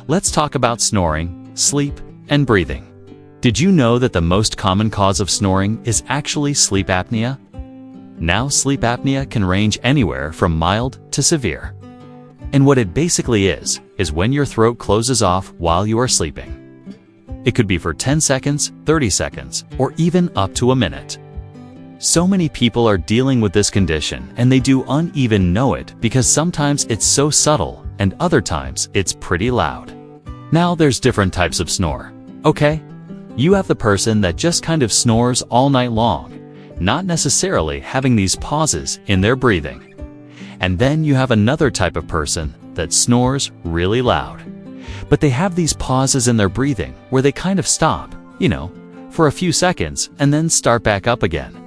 Let's talk about snoring, sleep, and breathing. Did you know that the most common cause of snoring is actually sleep apnea? Now, sleep apnea can range anywhere from mild to severe. And what it basically is when your throat closes off while you are sleeping. It could be for 10 seconds, 30 seconds, or even up to a minute. So many people are dealing with this condition, and they don't even know it because sometimes it's so subtle and other times it's pretty loud. Now there's different types of snore, okay? You have the person that just kind of snores all night long, not necessarily having these pauses in their breathing. And then you have another type of person that snores really loud, but they have these pauses in their breathing where they kind of stop, for a few seconds and then start back up again.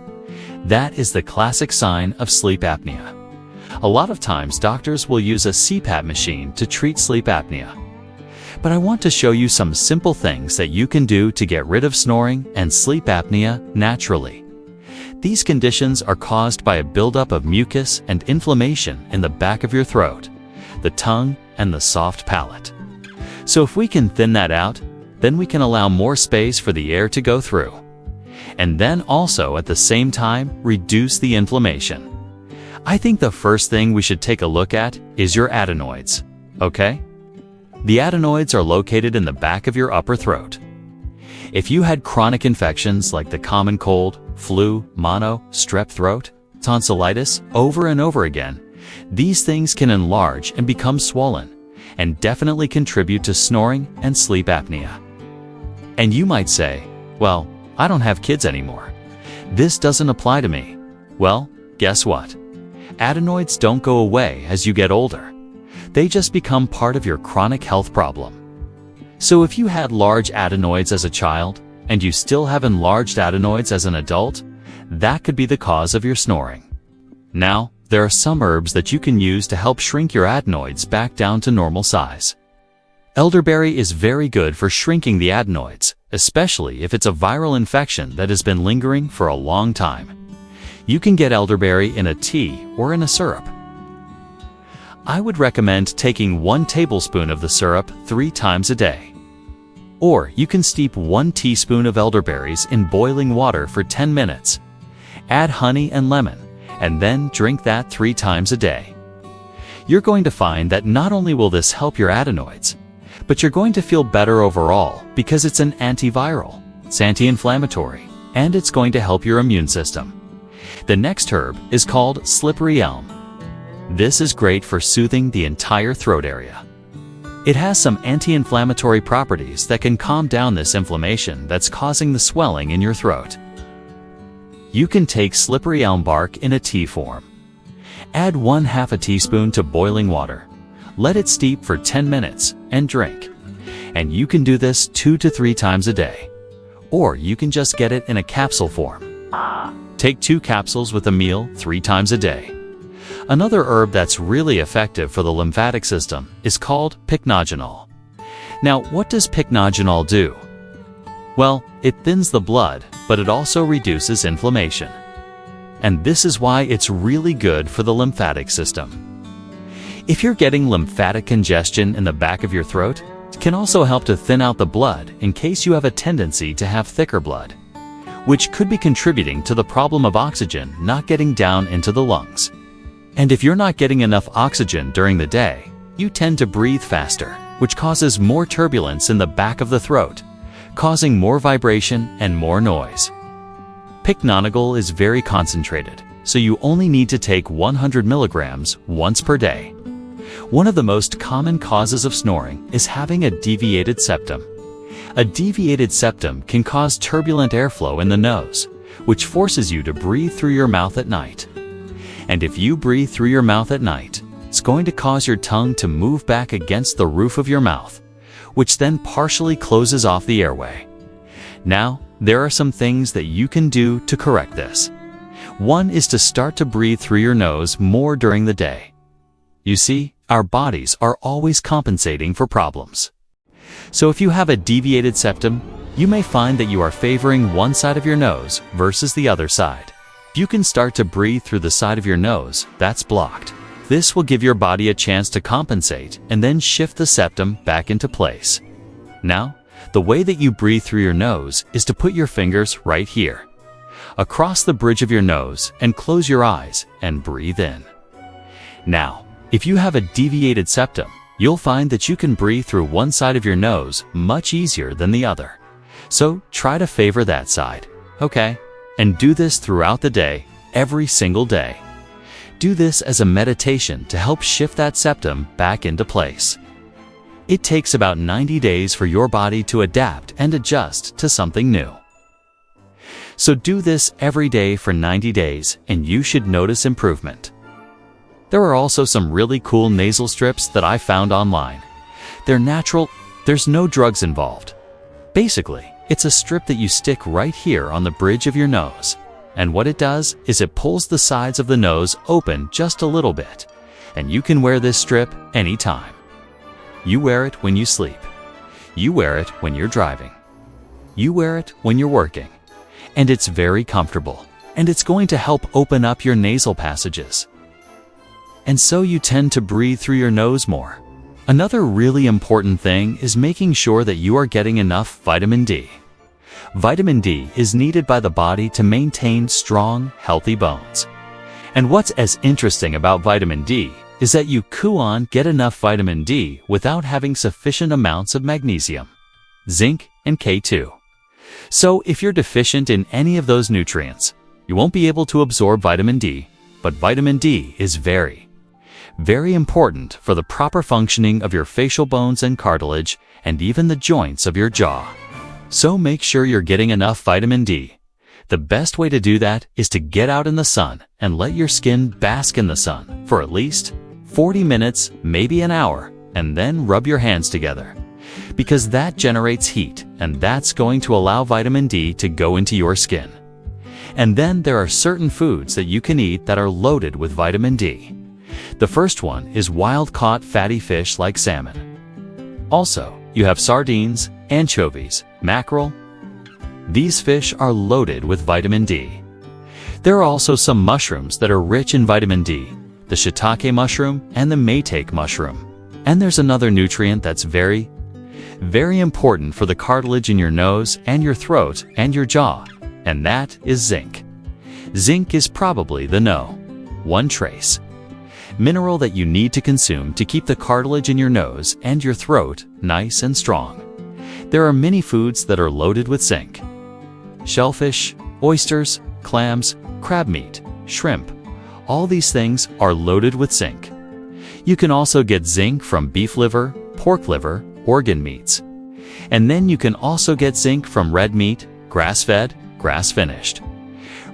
That is the classic sign of sleep apnea. A lot of times doctors will use a CPAP machine to treat sleep apnea. But I want to show you some simple things that you can do to get rid of snoring and sleep apnea naturally. These conditions are caused by a buildup of mucus and inflammation in the back of your throat, the tongue, and the soft palate. So if we can thin that out, then we can allow more space for the air to go through. And then also at the same time, reduce the inflammation. I think the first thing we should take a look at is your adenoids, okay? The adenoids are located in the back of your upper throat. If you had chronic infections like the common cold, flu, mono, strep throat, tonsillitis over and over again, these things can enlarge and become swollen and definitely contribute to snoring and sleep apnea. And you might say, well, I don't have kids anymore. This doesn't apply to me. Well, guess what? Adenoids don't go away as you get older. They just become part of your chronic health problem. So if you had large adenoids as a child, and you still have enlarged adenoids as an adult, that could be the cause of your snoring. Now, there are some herbs that you can use to help shrink your adenoids back down to normal size. Elderberry is very good for shrinking the adenoids, especially if it's a viral infection that has been lingering for a long time. You can get elderberry in a tea or in a syrup. I would recommend taking 1 tablespoon of the syrup 3 times a day. Or you can steep 1 teaspoon of elderberries in boiling water for 10 minutes. Add honey and lemon, and then drink that 3 times a day. You're going to find that not only will this help your adenoids, but you're going to feel better overall because it's an antiviral, it's anti-inflammatory, and it's going to help your immune system. The next herb is called slippery elm. This is great for soothing the entire throat area. It has some anti-inflammatory properties that can calm down this inflammation that's causing the swelling in your throat. You can take slippery elm bark in a tea form. Add 1/2 teaspoon to boiling water. Let it steep for 10 minutes and drink. And you can do this 2 to 3 times a day. Or you can just get it in a capsule form. Take 2 capsules with a meal 3 times a day. Another herb that's really effective for the lymphatic system is called pycnogenol. Now, what does pycnogenol do? Well, it thins the blood, but it also reduces inflammation. And this is why it's really good for the lymphatic system. If you're getting lymphatic congestion in the back of your throat, it can also help to thin out the blood in case you have a tendency to have thicker blood, which could be contributing to the problem of oxygen not getting down into the lungs. And if you're not getting enough oxygen during the day, you tend to breathe faster, which causes more turbulence in the back of the throat, causing more vibration and more noise. Pycnogenol is very concentrated, so you only need to take 100 milligrams once per day. One of the most common causes of snoring is having a deviated septum. A deviated septum can cause turbulent airflow in the nose, which forces you to breathe through your mouth at night. And if you breathe through your mouth at night, it's going to cause your tongue to move back against the roof of your mouth, which then partially closes off the airway. Now, there are some things that you can do to correct this. One is to start to breathe through your nose more during the day. You see, our bodies are always compensating for problems. So if you have a deviated septum, you may find that you are favoring one side of your nose versus the other side. You can start to breathe through the side of your nose that's blocked. This will give your body a chance to compensate and then shift the septum back into place. Now, the way that you breathe through your nose is to put your fingers right here, across the bridge of your nose, and close your eyes and breathe in. Now, if you have a deviated septum, you'll find that you can breathe through one side of your nose much easier than the other. So try to favor that side, okay? And do this throughout the day, every single day. Do this as a meditation to help shift that septum back into place. It takes about 90 days for your body to adapt and adjust to something new. So do this every day for 90 days and you should notice improvement. There are also some really cool nasal strips that I found online. They're natural, there's no drugs involved. Basically, it's a strip that you stick right here on the bridge of your nose. And what it does is it pulls the sides of the nose open just a little bit. And you can wear this strip anytime. You wear it when you sleep. You wear it when you're driving. You wear it when you're working. And it's very comfortable. And it's going to help open up your nasal passages. And so you tend to breathe through your nose more. Another really important thing is making sure that you are getting enough vitamin D. Vitamin D is needed by the body to maintain strong, healthy bones. And what's as interesting about vitamin D is that you get enough vitamin D without having sufficient amounts of magnesium, zinc, and K2. So if you're deficient in any of those nutrients, you won't be able to absorb vitamin D, but vitamin D is very important for the proper functioning of your facial bones and cartilage and even the joints of your jaw. So make sure you're getting enough vitamin D. The best way to do that is to get out in the sun and let your skin bask in the sun for at least 40 minutes, maybe an hour, and then rub your hands together. Because that generates heat and that's going to allow vitamin D to go into your skin. And then there are certain foods that you can eat that are loaded with vitamin D. The first one is wild-caught fatty fish like salmon. Also, you have sardines, anchovies, mackerel. These fish are loaded with vitamin D. There are also some mushrooms that are rich in vitamin D, the shiitake mushroom and the maitake mushroom. And there's another nutrient that's very important for the cartilage in your nose and your throat and your jaw, and that is zinc. Zinc is probably the #1 trace mineral that you need to consume to keep the cartilage in your nose and your throat nice and strong. There are many foods that are loaded with zinc. Shellfish, oysters, clams, crab meat, shrimp. All these things are loaded with zinc. You can also get zinc from beef liver, pork liver, organ meats. And then you can also get zinc from red meat, grass-fed, grass-finished.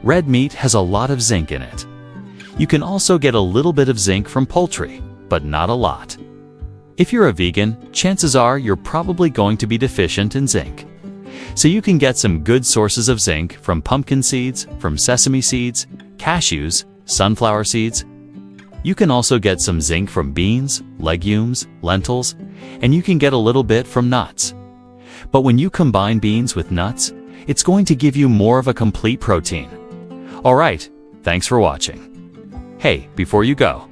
Red meat has a lot of zinc in it. You can also get a little bit of zinc from poultry, but not a lot. If you're a vegan, chances are you're probably going to be deficient in zinc. So you can get some good sources of zinc from pumpkin seeds, from sesame seeds, cashews, sunflower seeds. You can also get some zinc from beans, legumes, lentils, and you can get a little bit from nuts. But when you combine beans with nuts, it's going to give you more of a complete protein. Alright, thanks for watching. Hey, before you go,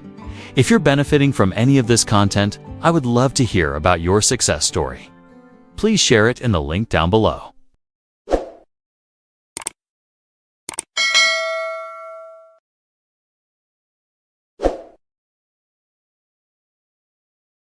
if you're benefiting from any of this content, I would love to hear about your success story. Please share it in the link down below.